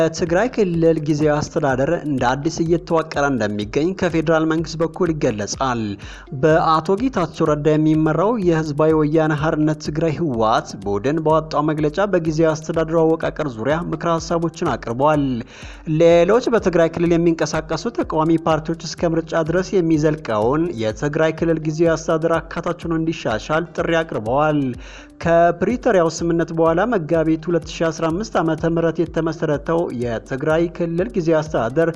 የትግራይ ክልል ጊዜያዊ አስተዳደር እንደ አዲስ እየተዋቀረ እንደሚገኝ ከፌዴራል መንግስት በኩል ይገለጻል። በአቶ ጌታቸው ረዳ የሚመራው የህዝባዊ ወያነ ሓርነት ትግራይ ህወሓት ቡድን ባወጣው መግለጫ በጊዜያዊ አስተዳደሩ አወቃቀር ዙሪያ ምክረ ሀሳቦችን አቅርቧል። ሌሎች በትግራይ ክልል የሚንቀሳቀሱ ተቃዋሚ ፓርቲዎች እስከ ምርጫ ድረስ የሚዘልቀውን የትግራይ ክልል ጊዜያዊ አስተዳደር አካታች ሆኖ እንዲሻሻል ጥሪ አቅርበዋል። ከፕሪቶሪያው ስምምነት በኋላ መጋቢት 2015 ዓ.ም የተመሰረተው የትግራይ ክልል ጊዜያዊ አስተዳደር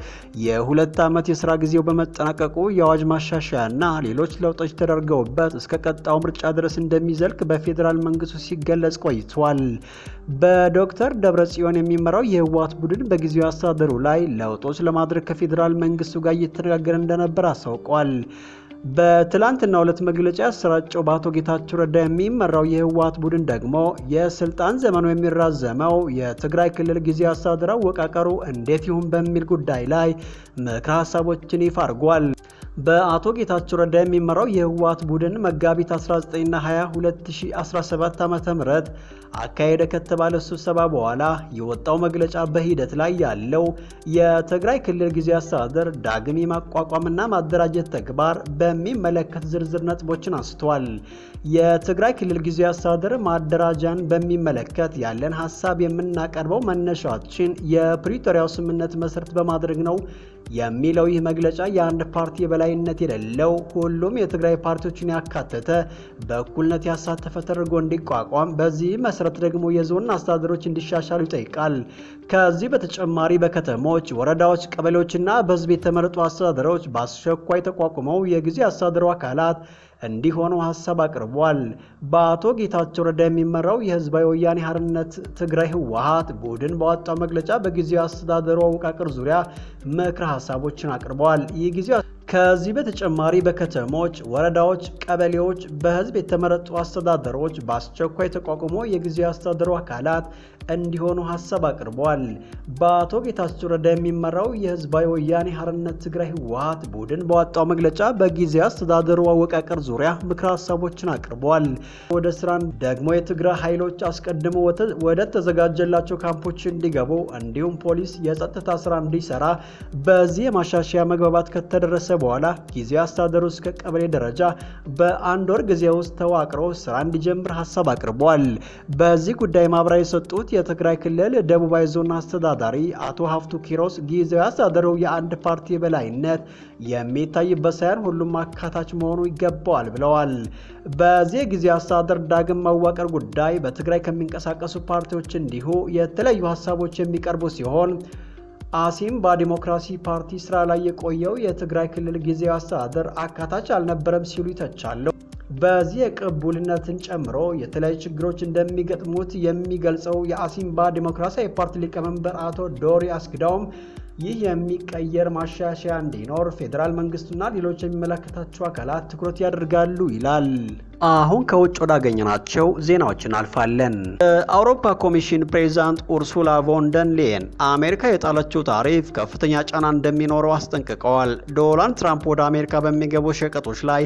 የ2 ዓመት የስራ ጊዜው በመጠናቀቁ የአዋጅ ማሻሻያና ሌሎች ለውጦች ተደርገውበት እስከ ቀጣዩ ምርጫ ድረስ እንደሚዘልቅ በፌዴራል መንግስቱ ሲገለጽ ቆይቷል። በዶክተር ደብረጽዮን የሚመራው የህወሓት ቡድን በጊዜያዊ አስተዳደሩ ላይ ለውጦች ለማድረግ ከፌዴራል መንግስቱ ጋር እየተነጋገረ እንደነበር አስታውቋል። በትላንትናው ዕለት መግለጫ ያሰራጨው በአቶ ጌታቸው ረዳ የሚመራው የህወሓት ቡድን ደግሞ የስልጣን ዘመኑ የሚራዘመው የትግራይ ክልል ጊዜያዊ አስተዳደር አወቃቀሩ እንዴት ይሁን በሚል ጉዳይ ላይ ምክረ ሀሳቦችን ይፋ አድርጓል። በአቶ ጌታቸው ረዳ የሚመራው የህወሓት ቡድን መጋቢት 19ና 20 2017 ዓ.ም አካሄደ ከተባለ ስብሰባ በኋላ የወጣው መግለጫ በሂደት ላይ ያለው የትግራይ ክልል ጊዜያዊ አስተዳደር ዳግም የማቋቋምና ማደራጀት ተግባር በሚመለከት ዝርዝር ነጥቦችን አንስቷል። የትግራይ ክልል ጊዜያዊ አስተዳደር ማደራጃን በሚመለከት ያለን ሀሳብ የምናቀርበው መነሻችን የፕሪቶሪያው ስምምነት መሰረት በማድረግ ነው የሚለው ይህ መግለጫ የአንድ ፓርቲ የበላይነት የሌለው ሁሉም የትግራይ ፓርቲዎችን ያካተተ በእኩልነት ያሳተፈ ተደርጎ እንዲቋቋም በዚህ መሰረት ደግሞ የዞን አስተዳደሮች እንዲሻሻሉ ይጠይቃል። ከዚህ በተጨማሪ በከተሞች፣ ወረዳዎች፣ ቀበሌዎችና በህዝብ የተመረጡ አስተዳደሮች በአስቸኳይ ተቋቁመው የጊዜ አስተዳደሩ አካላት እንዲሆኑ ሀሳብ አቅርቧል። በአቶ ጌታቸው ረዳ የሚመራው የህዝባዊ ወያነ ሓርነት ትግራይ ህወሓት ቡድን ባወጣው መግለጫ በጊዜያዊ አስተዳደሩ አወቃቀር ዙሪያ ምክረ ሀሳቦችን አቅርቧል። ይህ ጊዜ ከዚህ በተጨማሪ በከተሞች፣ ወረዳዎች፣ ቀበሌዎች በህዝብ የተመረጡ አስተዳደሮች በአስቸኳይ ተቋቁሞ የጊዜያዊ አስተዳደሩ አካላት እንዲሆኑ ሀሳብ አቅርቧል። በአቶ ጌታቸው ረዳ የሚመራው የህዝባዊ ወያነ ሓርነት ትግራይ ህወሓት ቡድን ባወጣው መግለጫ በጊዜያዊ አስተዳደሩ አወቃቀር ዙሪያ ምክረ ሀሳቦችን አቅርቧል። ወደ ስራ ደግሞ የትግራይ ኃይሎች አስቀድሞ ወደ ተዘጋጀላቸው ካምፖች እንዲገቡ እንዲሁም ፖሊስ የጸጥታ ስራ እንዲሰራ በዚህ የማሻሻያ መግባባት ከተደረሰ በኋላ ጊዜያዊ አስተዳደሩ እስከ ቀበሌ ደረጃ በአንድ ወር ጊዜ ውስጥ ተዋቅሮ ስራ እንዲጀምር ሀሳብ አቅርቧል። በዚህ ጉዳይ ማብራሪያ የሰጡት የትግራይ ክልል ደቡባዊ ዞን አስተዳዳሪ አቶ ሀፍቱ ኪሮስ ጊዜያዊ አስተዳደሩ የአንድ ፓርቲ የበላይነት የሚታይበት ሳይሆን ሁሉም አካታች መሆኑ ይገባዋል ብለዋል። በዚህ ጊዜያዊ አስተዳደር ዳግም መዋቀር ጉዳይ በትግራይ ከሚንቀሳቀሱ ፓርቲዎች እንዲሁ የተለያዩ ሀሳቦች የሚቀርቡ ሲሆን አሲምባ ዲሞክራሲ ፓርቲ ስራ ላይ የቆየው የትግራይ ክልል ጊዜያዊ አስተዳደር አካታች አልነበረም ሲሉ ይተቻሉ። በዚህ የቅቡልነትን ጨምሮ የተለያዩ ችግሮች እንደሚገጥሙት የሚገልጸው የአሲምባ ዲሞክራሲያዊ ፓርቲ ሊቀመንበር አቶ ዶሪ አስግዳውም ይህ የሚቀየር ማሻሻያ እንዲኖር ፌዴራል መንግስቱና ሌሎች የሚመለከታቸው አካላት ትኩረት ያደርጋሉ ይላል። አሁን ከውጭ ወዳገኘናቸው ዜናዎች እናልፋለን። የአውሮፓ ኮሚሽን ፕሬዚዳንት ኡርሱላ ቮን ደር ሌየን አሜሪካ የጣለችው ታሪፍ ከፍተኛ ጫና እንደሚኖረው አስጠንቅቀዋል። ዶናልድ ትራምፕ ወደ አሜሪካ በሚገቡ ሸቀጦች ላይ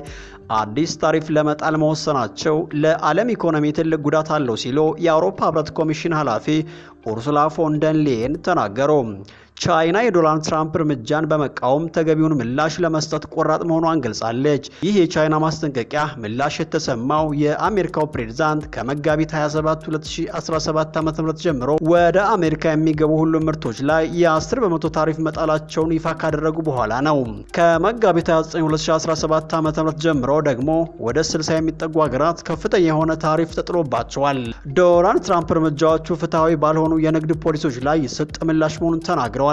አዲስ ታሪፍ ለመጣል መወሰናቸው ለዓለም ኢኮኖሚ ትልቅ ጉዳት አለው ሲሉ የአውሮፓ ህብረት ኮሚሽን ኃላፊ ኡርሱላ ቮን ደር ሌየን ተናገሩ። ቻይና የዶናልድ ትራምፕ እርምጃን በመቃወም ተገቢውን ምላሽ ለመስጠት ቆራጥ መሆኗን ገልጻለች። ይህ የቻይና ማስጠንቀቂያ ምላሽ የተሰማው የአሜሪካው ፕሬዝዳንት ከመጋቢት 27 2017 ዓ.ም ጀምሮ ወደ አሜሪካ የሚገቡ ሁሉም ምርቶች ላይ የ10 በመቶ ታሪፍ መጣላቸውን ይፋ ካደረጉ በኋላ ነው። ከመጋቢት 29 2017 ዓ.ም ጀምሮ ደግሞ ወደ 60 የሚጠጉ ሀገራት ከፍተኛ የሆነ ታሪፍ ተጥሎባቸዋል። ዶናልድ ትራምፕ እርምጃዎቹ ፍትሐዊ ባልሆኑ የንግድ ፖሊሲዎች ላይ የሰጠ ምላሽ መሆኑን ተናግረዋል።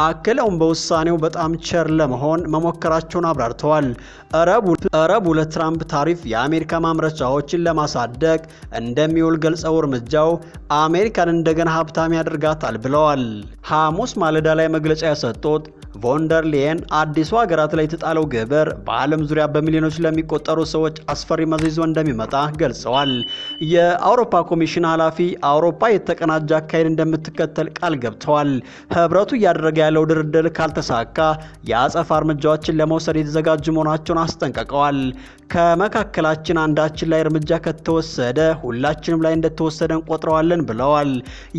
አክለውም በውሳኔው በጣም ቸር ለመሆን መሞከራቸውን አብራርተዋል። ረቡዕ ለትራምፕ ታሪፍ የአሜሪካ ማምረቻዎችን ለማሳደግ እንደሚውል ገልጸው እርምጃው አሜሪካን እንደገና ሀብታም ያደርጋታል ብለዋል። ሐሙስ ማለዳ ላይ መግለጫ የሰጡት ቮን ደር ሌየን አዲሱ ሀገራት ላይ የተጣለው ግብር በዓለም ዙሪያ በሚሊዮኖች ለሚቆጠሩ ሰዎች አስፈሪ መዘዞ እንደሚመጣ ገልጸዋል። የአውሮፓ ኮሚሽን ኃላፊ አውሮፓ የተቀናጀ አካሄድ እንደምትከተል ቃል ገብተዋል። ህብረቱ እያደረገ ያለው ድርድር ካልተሳካ የአጸፋ እርምጃዎችን ለመውሰድ የተዘጋጁ መሆናቸውን አስጠንቅቀዋል። ከመካከላችን አንዳችን ላይ እርምጃ ከተወሰደ ሁላችንም ላይ እንደተወሰደ እንቆጥረዋለን ብለዋል።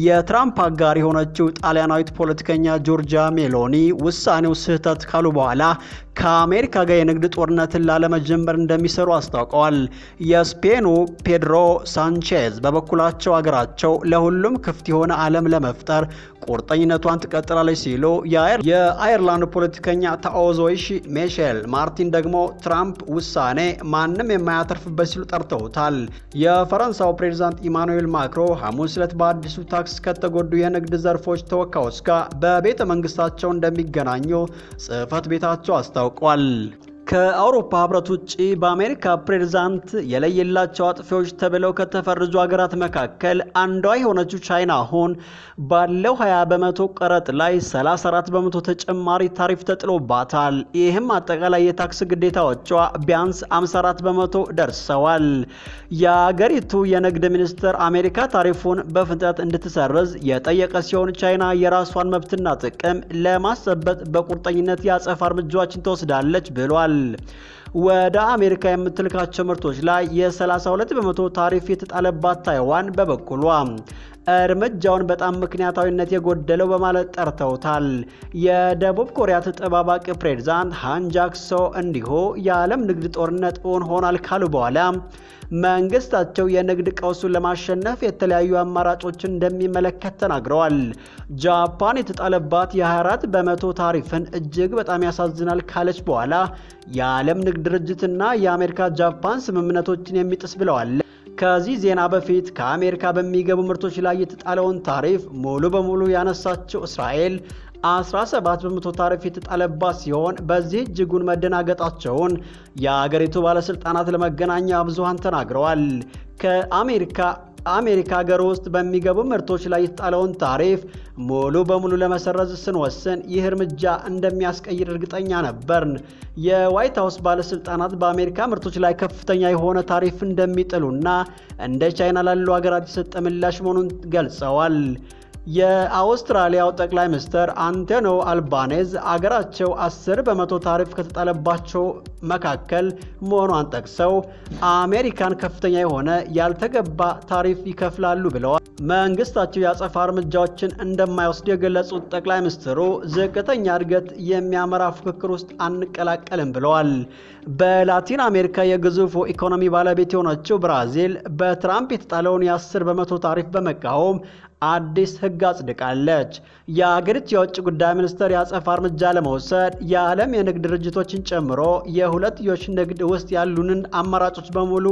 የትራምፕ አጋር የሆነችው ጣሊያናዊት ፖለቲከኛ ጆርጂያ ሜሎኒ ውሳኔው ስህተት ካሉ በኋላ ከአሜሪካ ጋር የንግድ ጦርነትን ላለመጀመር እንደሚሰሩ አስታውቀዋል። የስፔኑ ፔድሮ ሳንቼዝ በበኩላቸው አገራቸው ለሁሉም ክፍት የሆነ ዓለም ለመፍጠር ቁርጠኝነቷን ትቀጥላለች ሲሉ፣ የአየርላንድ ፖለቲከኛ ታኦዞይሽ ሜሼል ማርቲን ደግሞ ትራምፕ ውሳኔ ማንም የማያተርፍበት ሲሉ ጠርተውታል። የፈረንሳው ፕሬዚዳንት ኢማኑኤል ማክሮ ሐሙስ ዕለት በአዲሱ ታክስ ከተጎዱ የንግድ ዘርፎች ተወካዮች ጋር በቤተ መንግስታቸው እንደሚገናኙ ጽህፈት ቤታቸው አስታውቋል። ከአውሮፓ ህብረት ውጪ በአሜሪካ ፕሬዝዳንት የለየላቸው አጥፊዎች ተብለው ከተፈረጁ ሀገራት መካከል አንዷ የሆነችው ቻይና አሁን ባለው 20 በመቶ ቀረጥ ላይ 34 በመቶ ተጨማሪ ታሪፍ ተጥሎባታል። ይህም አጠቃላይ የታክስ ግዴታዎቿ ቢያንስ 54 በመቶ ደርሰዋል። የአገሪቱ የንግድ ሚኒስትር አሜሪካ ታሪፉን በፍጥነት እንድትሰርዝ የጠየቀ ሲሆን ቻይና የራሷን መብትና ጥቅም ለማስጠበቅ በቁርጠኝነት የአጸፋ እርምጃዎችን ትወስዳለች ብሏል። ወደ አሜሪካ የምትልካቸው ምርቶች ላይ የ32 በመቶ ታሪፍ የተጣለባት ታይዋን በበኩሏ እርምጃውን በጣም ምክንያታዊነት የጎደለው በማለት ጠርተውታል። የደቡብ ኮሪያ ተጠባባቂ ፕሬዝዳንት ሃን ጃክሶ እንዲሁ የዓለም ንግድ ጦርነት እውን ሆኗል ካሉ በኋላ መንግስታቸው የንግድ ቀውሱን ለማሸነፍ የተለያዩ አማራጮችን እንደሚመለከት ተናግረዋል። ጃፓን የተጣለባት የ24 በመቶ ታሪፍን እጅግ በጣም ያሳዝናል ካለች በኋላ የዓለም ንግድ ድርጅትና የአሜሪካ ጃፓን ስምምነቶችን የሚጥስ ብለዋል። ከዚህ ዜና በፊት ከአሜሪካ በሚገቡ ምርቶች ላይ የተጣለውን ታሪፍ ሙሉ በሙሉ ያነሳችው እስራኤል 17 በመቶ ታሪፍ የተጣለባት ሲሆን በዚህ እጅጉን መደናገጣቸውን የአገሪቱ ባለስልጣናት ለመገናኛ ብዙሃን ተናግረዋል። አሜሪካ ሀገር ውስጥ በሚገቡ ምርቶች ላይ የተጣለውን ታሪፍ ሙሉ በሙሉ ለመሰረዝ ስንወስን ይህ እርምጃ እንደሚያስቀይር እርግጠኛ ነበርን። የዋይት ሀውስ ባለስልጣናት በአሜሪካ ምርቶች ላይ ከፍተኛ የሆነ ታሪፍ እንደሚጥሉና እንደ ቻይና ላሉ ሀገራት የሰጠ ምላሽ መሆኑን ገልጸዋል። የአውስትራሊያው ጠቅላይ ሚኒስትር አንቶኒ አልባኔዝ አገራቸው 10 በመቶ ታሪፍ ከተጣለባቸው መካከል መሆኗን ጠቅሰው አሜሪካን ከፍተኛ የሆነ ያልተገባ ታሪፍ ይከፍላሉ ብለዋል። መንግስታቸው የአጸፋ እርምጃዎችን እንደማይወስድ የገለጹት ጠቅላይ ሚኒስትሩ ዝቅተኛ እድገት የሚያመራ ፉክክር ውስጥ አንቀላቀልም ብለዋል። በላቲን አሜሪካ የግዙፉ ኢኮኖሚ ባለቤት የሆነችው ብራዚል በትራምፕ የተጣለውን የ10 በመቶ ታሪፍ በመቃወም አዲስ ሕግ አጽድቃለች። የአገሪቱ የውጭ ጉዳይ ሚኒስትር የአጸፋ እርምጃ ለመውሰድ የዓለም የንግድ ድርጅቶችን ጨምሮ የሁለትዮሽ ንግድ ውስጥ ያሉንን አማራጮች በሙሉ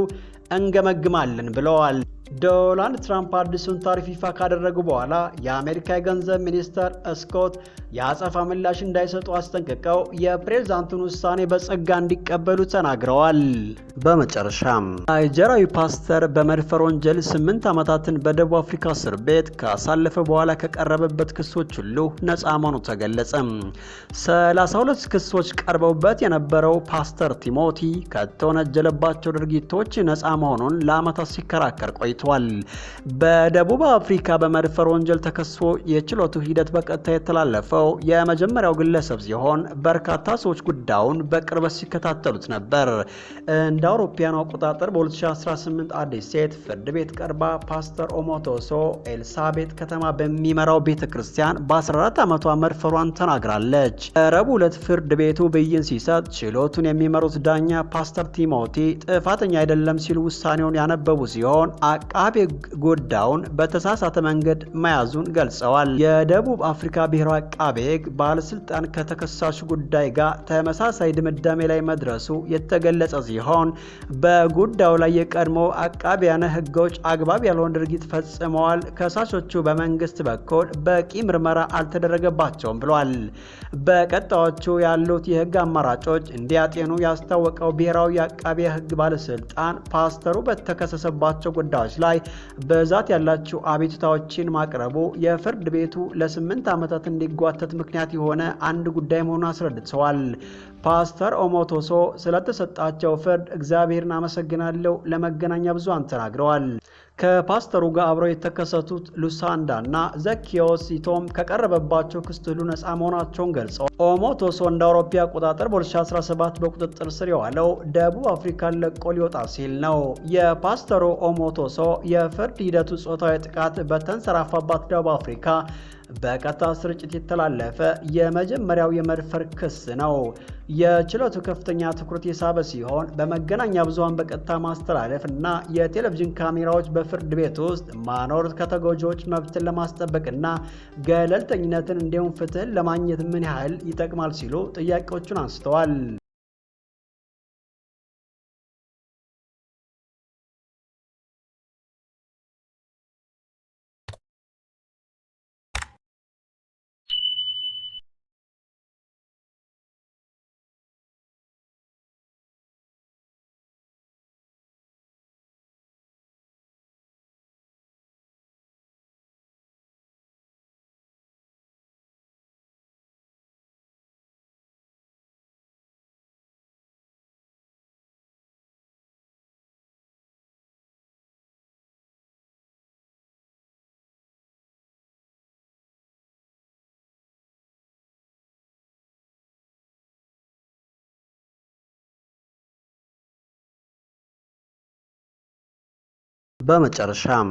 እንገመግማለን ብለዋል። ዶናልድ ትራምፕ አዲሱን ታሪፍ ይፋ ካደረጉ በኋላ የአሜሪካ የገንዘብ ሚኒስትር ስኮት የአጸፋ ምላሽ እንዳይሰጡ አስጠንቅቀው የፕሬዝዳንቱን ውሳኔ በጸጋ እንዲቀበሉ ተናግረዋል። በመጨረሻም ናይጄሪያዊ ፓስተር በመድፈር ወንጀል 8 ዓመታትን በደቡብ አፍሪካ እስር ቤት ካሳለፈ በኋላ ከቀረበበት ክሶች ሁሉ ነፃ መሆኑ ተገለጸ። 32 ክሶች ቀርበውበት የነበረው ፓስተር ቲሞቲ ከተወነጀለባቸው ድርጊቶች ነፃ መሆኑን ለዓመታት ሲከራከር ቆይቷል። በደቡብ አፍሪካ በመድፈር ወንጀል ተከሶ የችሎቱ ሂደት በቀጥታ የተላለፈው የመጀመሪያው ግለሰብ ሲሆን በርካታ ሰዎች ጉዳዩን በቅርበት ሲከታተሉት ነበር። እንደ አውሮፓውያኑ አቆጣጠር በ2018 አዲስ ሴት ፍርድ ቤት ቀርባ ፓስተር ኦሞቶሶ ኤልሳቤጥ ከተማ በሚመራው ቤተክርስቲያን በ14 ዓመቷ መድፈሯን ተናግራለች። ረቡዕ ዕለት ፍርድ ቤቱ ብይን ሲሰጥ ችሎቱን የሚመሩት ዳኛ ፓስተር ቲሞቲ ጥፋተኛ አይደለም ሲሉ ውሳኔውን ያነበቡ ሲሆን አቃቤ ጉዳዩን በተሳሳተ መንገድ መያዙን ገልጸዋል። የደቡብ አፍሪካ ብሔራዊ አቃቤ ሕግ ባለስልጣን ከተከሳሹ ጉዳይ ጋር ተመሳሳይ ድምዳሜ ላይ መድረሱ የተገለጸ ሲሆን በጉዳዩ ላይ የቀድሞ አቃቢያነ ሕጎች አግባብ ያልሆነ ድርጊት ፈጽመዋል፣ ከሳሾቹ በመንግስት በኩል በቂ ምርመራ አልተደረገባቸውም ብሏል። በቀጣዮቹ ያሉት የህግ አማራጮች እንዲያጤኑ ያስታወቀው ብሔራዊ የአቃቤ ሕግ ባለስልጣን ፓስተሩ በተከሰሰባቸው ጉዳዮች ላይ ብዛት ያላቸው አቤቱታዎችን ማቅረቡ የፍርድ ቤቱ ለ8 ዓመታት እንዲጓተት ምክንያት የሆነ አንድ ጉዳይ መሆኑን አስረድተዋል። ፓስተር ኦሞቶሶ ስለተሰጣቸው ፍርድ እግዚአብሔርን አመሰግናለሁ ለመገናኛ ብዙሃን ተናግረዋል። ከፓስተሩ ጋር አብረው የተከሰቱት ሉሳንዳ እና ዘኪዮስ ሲቶም ከቀረበባቸው ክስ ሁሉ ነፃ መሆናቸውን ገልጸዋል። ኦሞቶሶ እንደ አውሮፓ አቆጣጠር በ2017 በቁጥጥር ስር የዋለው ደቡብ አፍሪካን ለቆ ሊወጣ ሲል ነው። የፓስተሩ ኦሞቶሶ የፍርድ ሂደቱ ጾታዊ ጥቃት በተንሰራፋባት ደቡብ አፍሪካ በቀጥታ ስርጭት የተላለፈ የመጀመሪያው የመድፈር ክስ ነው። የችሎቱ ከፍተኛ ትኩረት የሳበ ሲሆን በመገናኛ ብዙሃን በቀጥታ ማስተላለፍ እና የቴሌቪዥን ካሜራዎች በፍርድ ቤት ውስጥ ማኖር ከተጎጂዎች መብትን ለማስጠበቅና ገለልተኝነትን እንዲሁም ፍትህን ለማግኘት ምን ያህል ይጠቅማል ሲሉ ጥያቄዎቹን አንስተዋል። በመጨረሻም